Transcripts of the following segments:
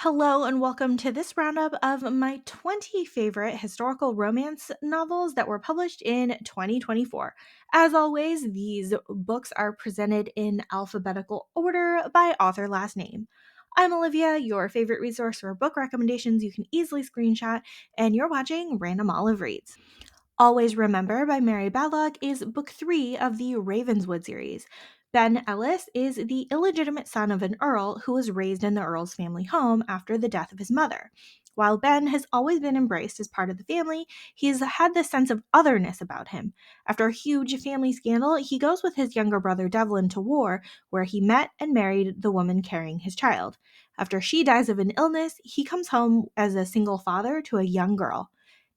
Hello, and welcome to this roundup of my 20 favorite historical romance novels that were published in 2024. As always, these books are presented in alphabetical order by author last name. I'm Olivia, your favorite resource for book recommendations you can easily screenshot, and you're watching Random Olive Reads. Always Remember by Mary Balogh is book 3 of the Ravenswood series. Ben Ellis is the illegitimate son of an earl who was raised in the earl's family home after the death of his mother. While Ben has always been embraced as part of the family, he's had this sense of otherness about him. After a huge family scandal, he goes with his younger brother Devlin to war, where he met and married the woman carrying his child. After she dies of an illness, he comes home as a single father to a young girl.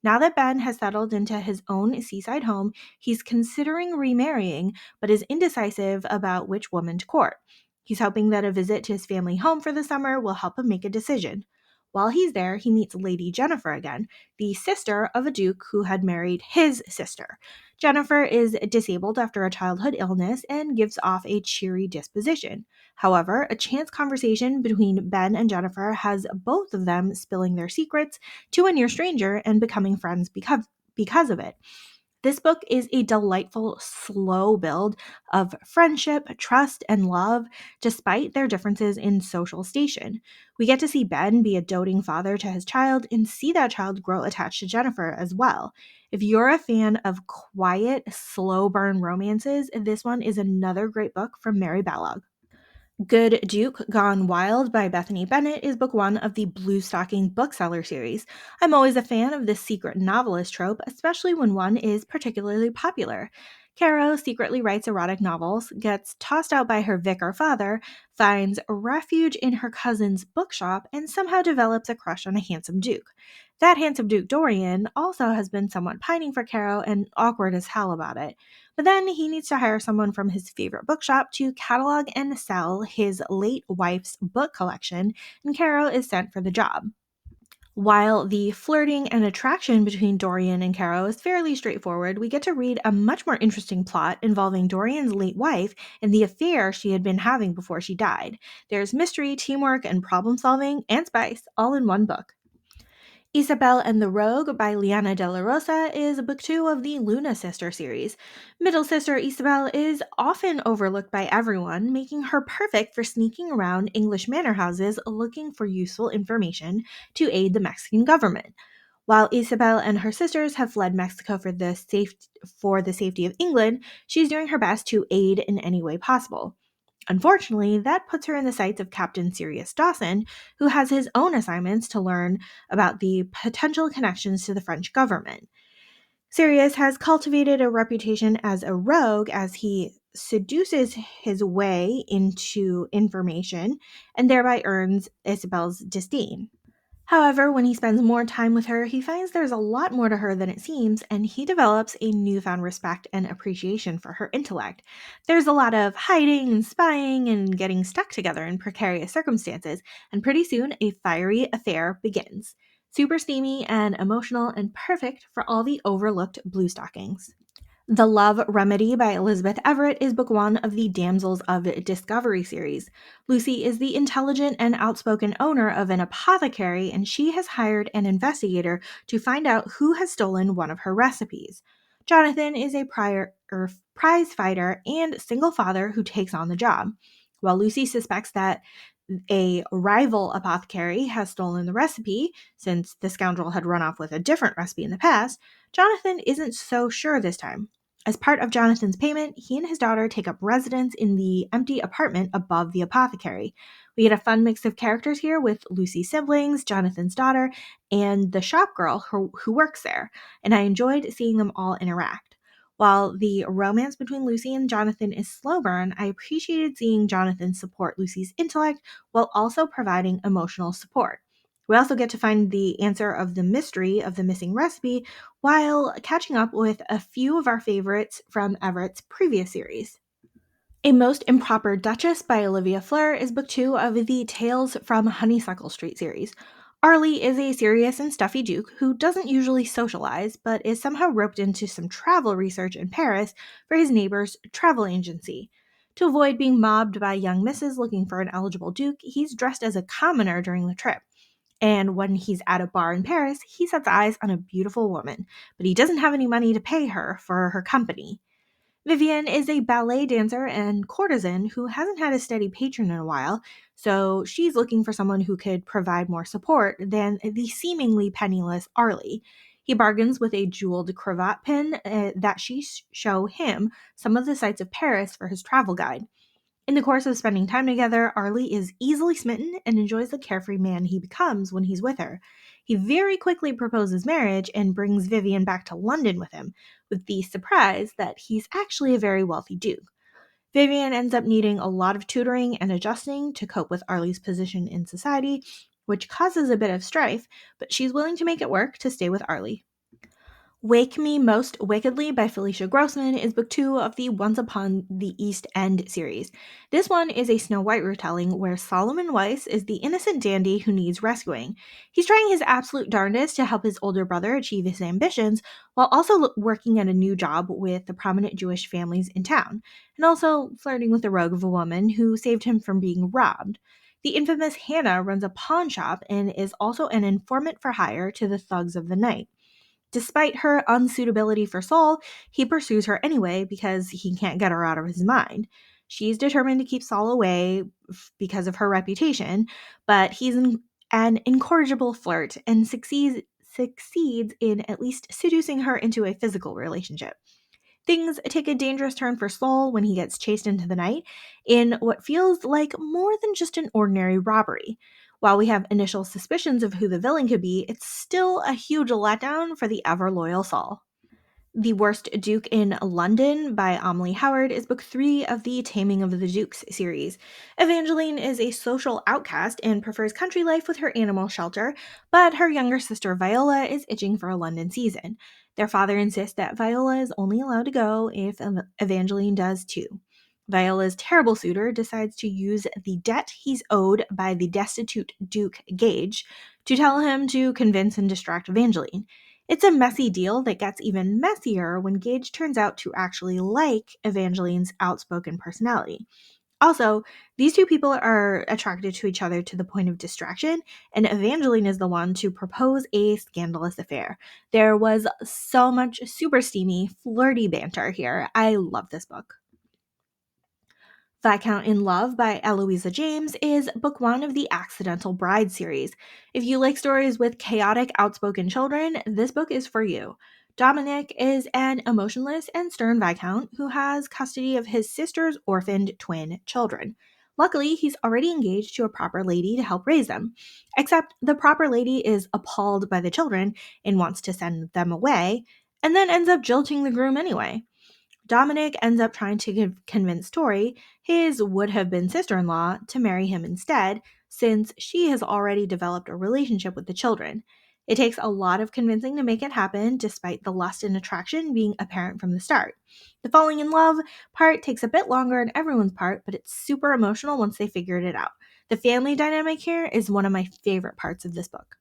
Now that Ben has settled into his own seaside home, he's considering remarrying, but is indecisive about which woman to court. He's hoping that a visit to his family home for the summer will help him make a decision. While he's there, he meets Lady Jennifer again, the sister of a duke who had married his sister. Jennifer is disabled after a childhood illness and gives off a cheery disposition. However, a chance conversation between Ben and Jennifer has both of them spilling their secrets to a near stranger and becoming friends because of it. This book is a delightful, slow build of friendship, trust, and love, despite their differences in social station. We get to see Ben be a doting father to his child and see that child grow attached to Jennifer as well. If you're a fan of quiet, slow burn romances, this one is another great book from Mary Balogh. Good Duke Gone Wild by Bethany Bennett is book 1 of the Blue Stocking bookseller series. I'm always a fan of this secret novelist trope, especially when one is particularly popular. Caro secretly writes erotic novels, gets tossed out by her vicar father, finds refuge in her cousin's bookshop, and somehow develops a crush on a handsome duke. That handsome Duke Dorian also has been somewhat pining for Caro and awkward as hell about it. But then he needs to hire someone from his favorite bookshop to catalog and sell his late wife's book collection, and Caro is sent for the job. While the flirting and attraction between Dorian and Caro is fairly straightforward, we get to read a much more interesting plot involving Dorian's late wife and the affair she had been having before she died. There's mystery, teamwork, and problem solving and spice all in one book. Isabelle and the Rogue by Liana de la Rosa is book 2 of the Luna Sister series. Middle sister Isabelle is often overlooked by everyone, making her perfect for sneaking around English manor houses looking for useful information to aid the Mexican government. While Isabelle and her sisters have fled Mexico for the safety of England, she's doing her best to aid in any way possible. Unfortunately, that puts her in the sights of Captain Sirius Dawson, who has his own assignments to learn about the potential connections to the French government. Sirius has cultivated a reputation as a rogue as he seduces his way into information and thereby earns Isabelle's disdain. However, when he spends more time with her, he finds there's a lot more to her than it seems, and he develops a newfound respect and appreciation for her intellect. There's a lot of hiding and spying and getting stuck together in precarious circumstances, and pretty soon a fiery affair begins. Super steamy and emotional and perfect for all the overlooked blue stockings. The Love Remedy by Elizabeth Everett is book 1 of the Damsels of Discovery series. Lucy is the intelligent and outspoken owner of an apothecary, and she has hired an investigator to find out who has stolen one of her recipes. Jonathan is a prize fighter and single father who takes on the job. While Lucy suspects that a rival apothecary has stolen the recipe, since the scoundrel had run off with a different recipe in the past, Jonathan isn't so sure this time. As part of Jonathan's payment, he and his daughter take up residence in the empty apartment above the apothecary. We get a fun mix of characters here with Lucy's siblings, Jonathan's daughter, and the shop girl who works there, and I enjoyed seeing them all interact. While the romance between Lucy and Jonathan is slow burn, I appreciated seeing Jonathan support Lucy's intellect while also providing emotional support. We also get to find the answer of the mystery of the missing recipe while catching up with a few of our favorites from Everett's previous series. A Most Improper Duchess by Olivia Fleur is book 2 of the Tales from Honeysuckle Street series. Arlie is a serious and stuffy duke who doesn't usually socialize, but is somehow roped into some travel research in Paris for his neighbor's travel agency. To avoid being mobbed by young misses looking for an eligible duke, he's dressed as a commoner during the trip. And when he's at a bar in Paris, he sets eyes on a beautiful woman, but he doesn't have any money to pay her for her company. Vivian is a ballet dancer and courtesan who hasn't had a steady patron in a while, so she's looking for someone who could provide more support than the seemingly penniless Arlie. He bargains with a jeweled cravat pin that she show him some of the sights of Paris for his travel guide. In the course of spending time together, Arlie is easily smitten and enjoys the carefree man he becomes when he's with her. He very quickly proposes marriage and brings Vivian back to London with him, with the surprise that he's actually a very wealthy duke. Vivian ends up needing a lot of tutoring and adjusting to cope with Arlie's position in society, which causes a bit of strife, but she's willing to make it work to stay with Arlie. Wake Me Most Wickedly by Felicia Grossman is book 2 of the Once Upon the East End series. This one is a Snow White retelling where Solomon Weiss is the innocent dandy who needs rescuing. He's trying his absolute darndest to help his older brother achieve his ambitions while also working at a new job with the prominent Jewish families in town, and also flirting with the rogue of a woman who saved him from being robbed. The infamous Hannah runs a pawn shop and is also an informant for hire to the thugs of the night. Despite her unsuitability for Saul, he pursues her anyway because he can't get her out of his mind. She's determined to keep Saul away because of her reputation, but he's an incorrigible flirt and succeeds in at least seducing her into a physical relationship. Things take a dangerous turn for Saul when he gets chased into the night in what feels like more than just an ordinary robbery. While we have initial suspicions of who the villain could be, it's still a huge letdown for the ever loyal Saul. The Worst Duke in London by Amelie Howard is book 3 of the Taming of the Dukes series. Evangeline is a social outcast and prefers country life with her animal shelter, but her younger sister Viola is itching for a London season. Their father insists that Viola is only allowed to go if Evangeline does too. Viola's terrible suitor decides to use the debt he's owed by the destitute Duke Gage to tell him to convince and distract Evangeline. It's a messy deal that gets even messier when Gage turns out to actually like Evangeline's outspoken personality. Also, these two people are attracted to each other to the point of distraction, and Evangeline is the one to propose a scandalous affair. There was so much super steamy, flirty banter here. I love this book. Viscount in Love by Eloisa James is book 1 of the Accidental Bride series. If you like stories with chaotic, outspoken children, this book is for you. Dominic is an emotionless and stern Viscount who has custody of his sister's orphaned twin children. Luckily, he's already engaged to a proper lady to help raise them. Except the proper lady is appalled by the children and wants to send them away, and then ends up jilting the groom anyway. Dominic ends up trying to convince Tori, his would have been sister in law, to marry him instead, since she has already developed a relationship with the children. It takes a lot of convincing to make it happen, despite the lust and attraction being apparent from the start. The falling in love part takes a bit longer on everyone's part, but it's super emotional once they figured it out. The family dynamic here is one of my favorite parts of this book.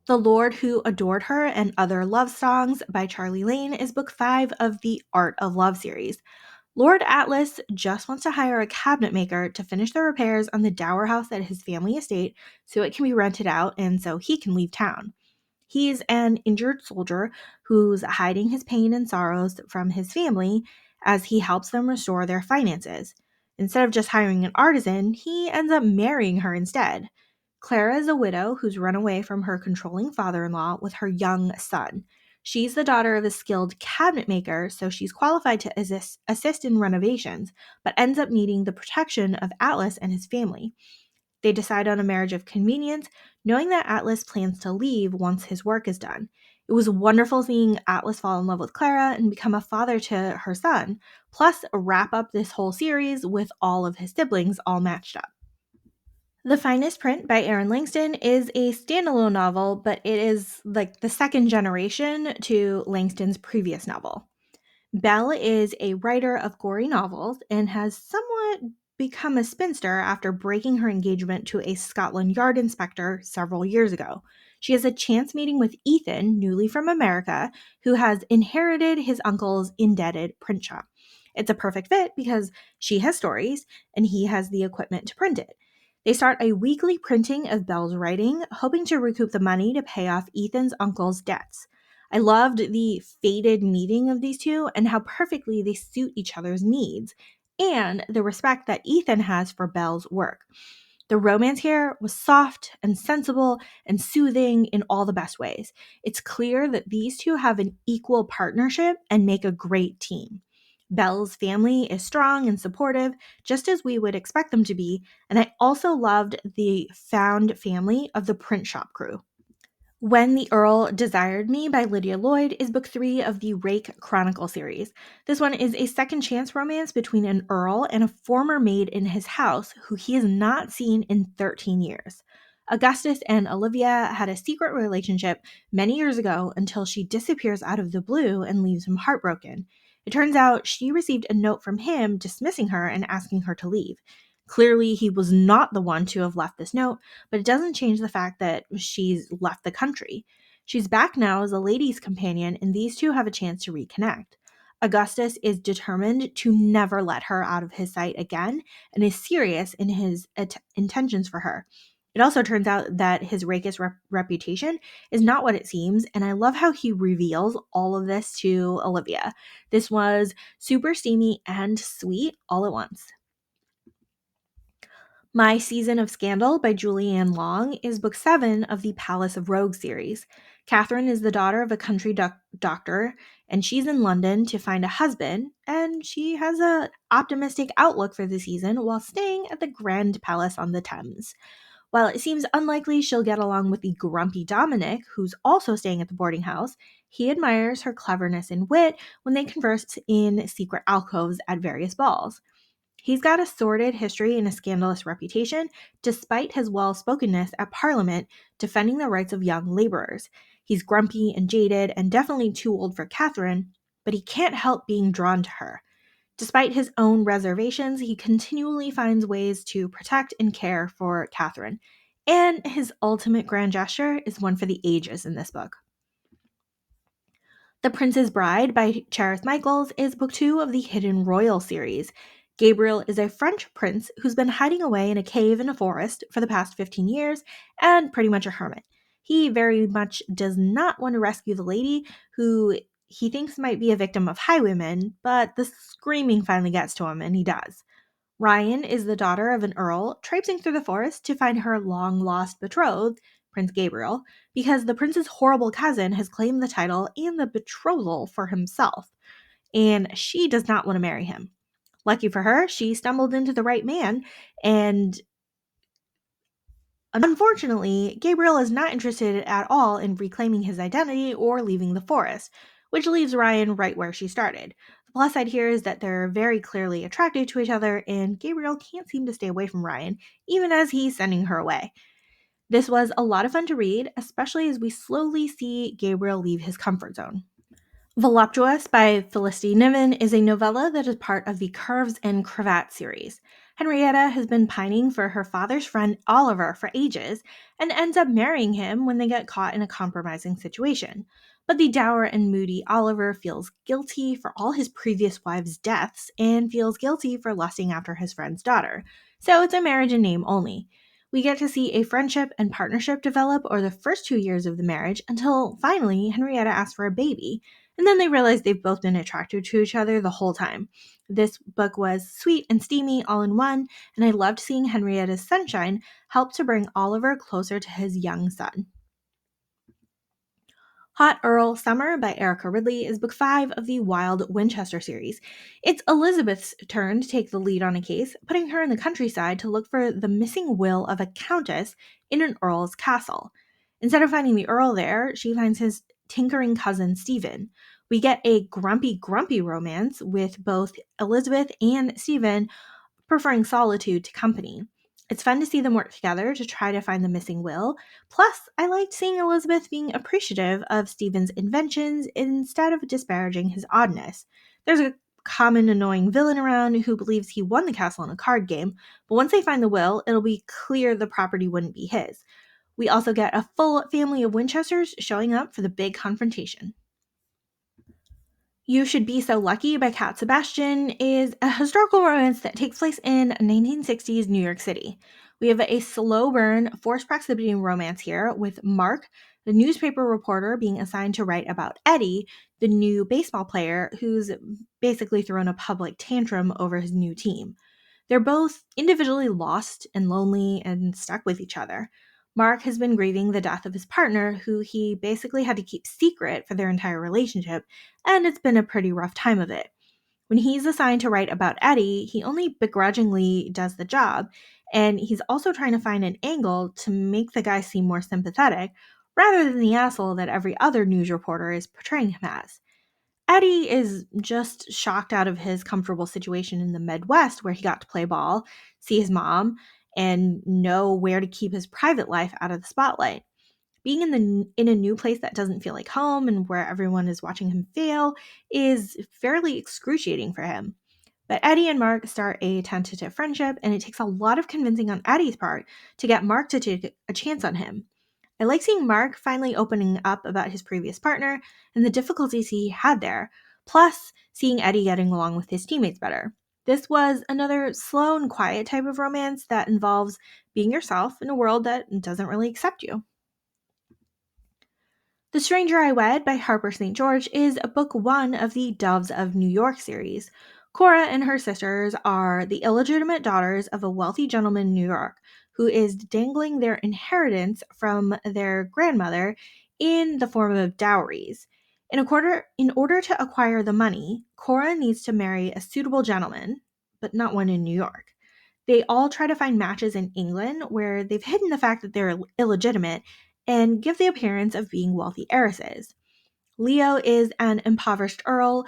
The Lord Who Adored Her and Other Love Songs by Charlie Lane is book 5 of the Art of Love series. Lord Atlas just wants to hire a cabinet maker to finish the repairs on the dower house at his family estate so it can be rented out and so he can leave town. He's an injured soldier who's hiding his pain and sorrows from his family as he helps them restore their finances. Instead of just hiring an artisan, he ends up marrying her instead. Clara is a widow who's run away from her controlling father-in-law with her young son. She's the daughter of a skilled cabinet maker, so she's qualified to assist in renovations, but ends up needing the protection of Atlas and his family. They decide on a marriage of convenience, knowing that Atlas plans to leave once his work is done. It was wonderful seeing Atlas fall in love with Clara and become a father to her son, plus wrap up this whole series with all of his siblings all matched up. The Finest Print by Aaron Langston is a standalone novel, but it is like the second generation to Langston's previous novel. Belle is a writer of gory novels and has somewhat become a spinster after breaking her engagement to a Scotland Yard inspector several years ago. She has a chance meeting with Ethan, newly from America, who has inherited his uncle's indebted print shop. It's a perfect fit because she has stories and he has the equipment to print it. They start a weekly printing of Belle's writing, hoping to recoup the money to pay off Ethan's uncle's debts. I loved the fated meeting of these two and how perfectly they suit each other's needs, and the respect that Ethan has for Belle's work. The romance here was soft and sensible and soothing in all the best ways. It's clear that these two have an equal partnership and make a great team. Belle's family is strong and supportive, just as we would expect them to be, and I also loved the found family of the print shop crew. When the Earl Desired Me by Lydia Lloyd is book 3 of the Rake Chronicle series. This one is a second chance romance between an Earl and a former maid in his house who he has not seen in 13 years. Augustus and Olivia had a secret relationship many years ago until she disappears out of the blue and leaves him heartbroken. It turns out she received a note from him dismissing her and asking her to leave. Clearly, he was not the one to have left this note, but it doesn't change the fact that she's left the country. She's back now as a lady's companion, and these two have a chance to reconnect. Augustus is determined to never let her out of his sight again and is serious in his intentions for her. It also turns out that his rakish reputation is not what it seems, and I love how he reveals all of this to Olivia. This was super steamy and sweet all at once. My Season of Scandal by Julianne Long is book 7 of the Palace of Rogues series. Catherine is the daughter of a country doctor, and she's in London to find a husband, and she has an optimistic outlook for the season while staying at the Grand Palace on the Thames. While it seems unlikely she'll get along with the grumpy Dominic, who's also staying at the boarding house, he admires her cleverness and wit when they converse in secret alcoves at various balls. He's got a sordid history and a scandalous reputation, despite his well spokenness at Parliament defending the rights of young laborers. He's grumpy and jaded and definitely too old for Catherine, but he can't help being drawn to her. Despite his own reservations, he continually finds ways to protect and care for Catherine. And his ultimate grand gesture is one for the ages in this book. The Prince's Bride by Charis Michaels is book 2 of the Hidden Royal series. Gabriel is a French prince who's been hiding away in a cave in a forest for the past 15 years and pretty much a hermit. He very much does not want to rescue the lady who he thinks might be a victim of highwaymen, but the screaming finally gets to him and he does. Ryan is the daughter of an earl traipsing through the forest to find her long lost betrothed, Prince Gabriel, because the prince's horrible cousin has claimed the title and the betrothal for himself, and she does not want to marry him. Lucky for her, she stumbled into the right man, and unfortunately, Gabriel is not interested at all in reclaiming his identity or leaving the forest, which leaves Ryan right where she started. The plus side here is that they're very clearly attracted to each other, and Gabriel can't seem to stay away from Ryan, even as he's sending her away. This was a lot of fun to read, especially as we slowly see Gabriel leave his comfort zone. Voluptuous by Felicity Niven is a novella that is part of the Curves and Cravat series. Henrietta has been pining for her father's friend Oliver for ages and ends up marrying him when they get caught in a compromising situation. But the dour and moody Oliver feels guilty for all his previous wives' deaths and feels guilty for lusting after his friend's daughter. So it's a marriage in name only. We get to see a friendship and partnership develop over the first 2 years of the marriage until finally Henrietta asks for a baby, and then they realize they've both been attracted to each other the whole time. This book was sweet and steamy all in one, and I loved seeing Henrietta's sunshine help to bring Oliver closer to his young son. Hot Earl Summer by Erica Ridley is book 5 of the Wild Winchester series. It's Elizabeth's turn to take the lead on a case, putting her in the countryside to look for the missing will of a countess in an earl's castle. Instead of finding the earl there, she finds his tinkering cousin Stephen. We get a grumpy romance with both Elizabeth and Stephen preferring solitude to company. It's fun to see them work together to try to find the missing will. Plus, I liked seeing Elizabeth being appreciative of Stephen's inventions instead of disparaging his oddness. There's a common annoying villain around who believes he won the castle in a card game, but once they find the will, it'll be clear the property wouldn't be his. We also get a full family of Winchesters showing up for the big confrontation. You Should Be So Lucky by Cat Sebastian is a historical romance that takes place in 1960s New York City. We have a slow burn, forced proximity romance here with Mark, the newspaper reporter, being assigned to write about Eddie, the new baseball player who's basically thrown a public tantrum over his new team. They're both individually lost and lonely and stuck with each other. Mark has been grieving the death of his partner, who he basically had to keep secret for their entire relationship, and it's been a pretty rough time of it. When he's assigned to write about Eddie, he only begrudgingly does the job, and he's also trying to find an angle to make the guy seem more sympathetic, rather than the asshole that every other news reporter is portraying him as. Eddie is just shocked out of his comfortable situation in the Midwest where he got to play ball, see his mom, and know where to keep his private life out of the spotlight. Being in a new place that doesn't feel like home and where everyone is watching him fail is fairly excruciating for him. But Eddie and Mark start a tentative friendship, and it takes a lot of convincing on Eddie's part to get Mark to take a chance on him. I like seeing Mark finally opening up about his previous partner and the difficulties he had there, plus seeing Eddie getting along with his teammates better. This was another slow and quiet type of romance that involves being yourself in a world that doesn't really accept you. The Stranger I Wed by Harper St. George is book one of the Doves of New York series. Cora and her sisters are the illegitimate daughters of a wealthy gentleman in New York who is dangling their inheritance from their grandmother in the form of dowries. In order to acquire the money, Cora needs to marry a suitable gentleman, but not one in New York. They all try to find matches in England where they've hidden the fact that they're illegitimate and give the appearance of being wealthy heiresses. Leo is an impoverished earl,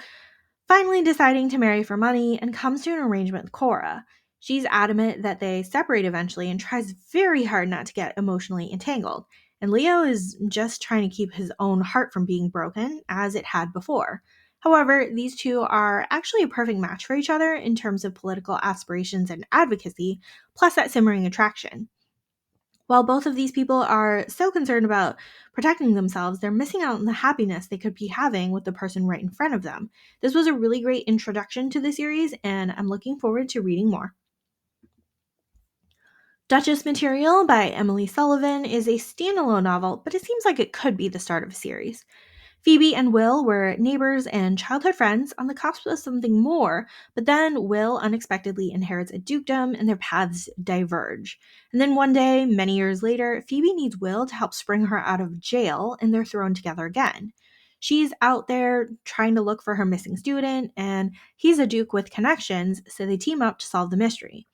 finally deciding to marry for money and comes to an arrangement with Cora. She's adamant that they separate eventually and tries very hard not to get emotionally entangled. And Leo is just trying to keep his own heart from being broken as it had before. However, these two are actually a perfect match for each other in terms of political aspirations and advocacy, plus that simmering attraction. While both of these people are so concerned about protecting themselves, they're missing out on the happiness they could be having with the person right in front of them. This was a really great introduction to the series, and I'm looking forward to reading more. Duchess Material by Emily Sullivan is a standalone novel, but it seems like it could be the start of a series. Phoebe and Will were neighbors and childhood friends on the cusp of something more, but then Will unexpectedly inherits a dukedom and their paths diverge. And then one day, many years later, Phoebe needs Will to help spring her out of jail, and they're thrown together again. She's out there trying to look for her missing student, and he's a duke with connections, so they team up to solve the mystery.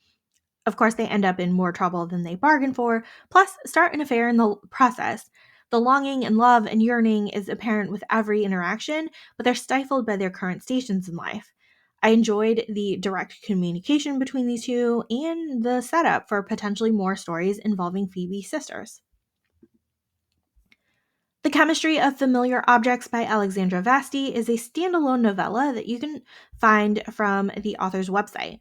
Of course, they end up in more trouble than they bargained for, plus start an affair in the process. The longing and love and yearning is apparent with every interaction, but they're stifled by their current stations in life. I enjoyed the direct communication between these two and the setup for potentially more stories involving Phoebe's sisters. The Chemistry of Familiar Objects by Alexandra Vasti is a standalone novella that you can find from the author's website.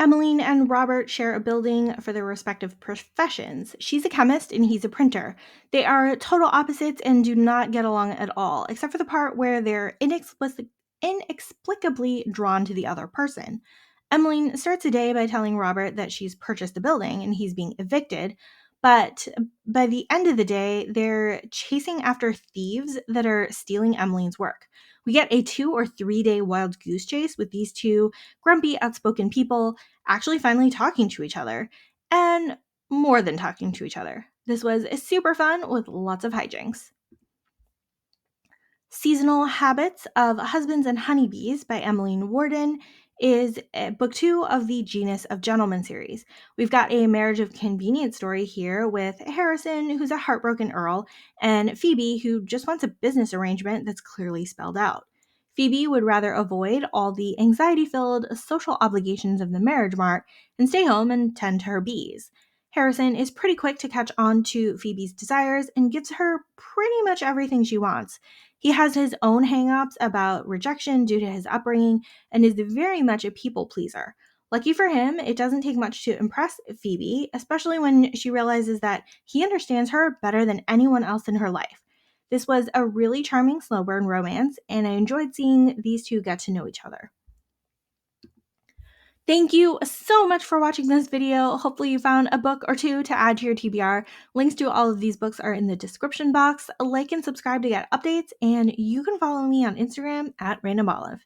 Emmeline and Robert share a building for their respective professions. She's a chemist and he's a printer. They are total opposites and do not get along at all, except for the part where they're inexplicably drawn to the other person. Emmeline starts the day by telling Robert that she's purchased the building and he's being evicted, but by the end of the day, they're chasing after thieves that are stealing Emmeline's work. We get a 2 or 3 day wild goose chase with these two grumpy, outspoken people actually finally talking to each other, and more than talking to each other. This was super fun with lots of hijinks. Seasonal Habits of Husbands and Honeybees by Emmeline Warden is book two of the Genus of Gentlemen series. We've got a marriage of convenience story here with Harrison, who's a heartbroken earl, and Phoebe, who just wants a business arrangement that's clearly spelled out. Phoebe would rather avoid all the anxiety-filled social obligations of the marriage mart and stay home and tend to her bees. Harrison is pretty quick to catch on to Phoebe's desires and gives her pretty much everything she wants. He has his own hangups about rejection due to his upbringing and is very much a people pleaser. Lucky for him, it doesn't take much to impress Phoebe, especially when she realizes that he understands her better than anyone else in her life. This was a really charming slow burn romance, and I enjoyed seeing these two get to know each other. Thank you so much for watching this video. Hopefully you found a book or two to add to your TBR. Links to all of these books are in the description box. Like and subscribe to get updates, and you can follow me on Instagram at randomolive.